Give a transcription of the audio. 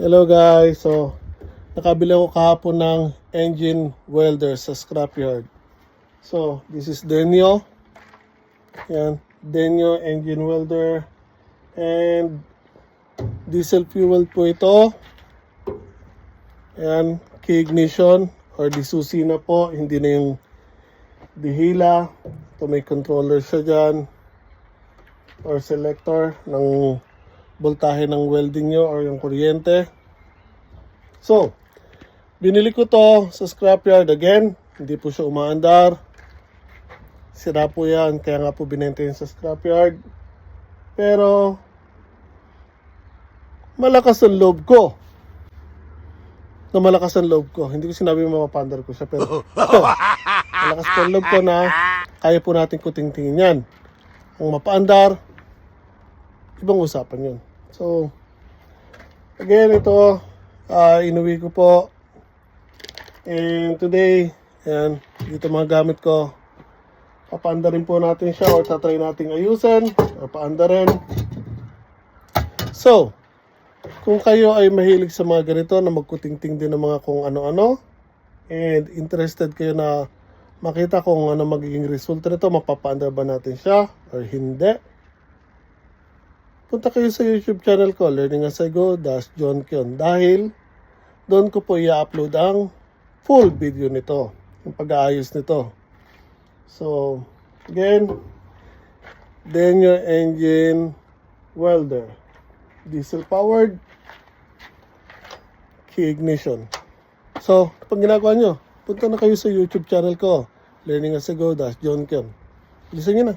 Hello guys, so nakabili ako kahapon ng engine welder sa scrapyard. So this is Denyo. Yan, Denyo engine welder and diesel fuel po ito. Yan, key ignition or disusi na po, hindi na yung dihila. Ito may controller siya dyan or selector ng voltahe ng welding nyo or yung kuryente. So, binili ko to sa scrapyard again. Hindi po siya umaandar. Sira po yan, kaya nga po binenta yun sa scrapyard. Pero, malakas ang loob ko. Malakas ang loob ko. Hindi ko sinabi mapapandar ko siya, pero malakas po ang loob ko na kaya po natin kutingtingin yan. Ang mapaandar, ibang usapan yun. So, again, ito, inuwi ko po. And today, ayan, dito mga gamit ko. Papaandarin po natin siya or tatry natin ayusin or paandarin. So, kung kayo ay mahilig sa mga ganito na magkutingting din ng mga kung ano-ano and interested kayo na makita kung ano magiging resulta nito, mapapaandar ba natin siya or hindi, punta kayo sa YouTube channel ko, Learning As I Go, John Kion. Dahil doon ko po i-upload ang full video nito, yung pag-aayos nito. So, again, Denyo engine welder, diesel powered, key ignition. So, pag ginagawa nyo, punta na kayo sa YouTube channel ko, Learning As I Go, John Kion. Bilisan nyo na.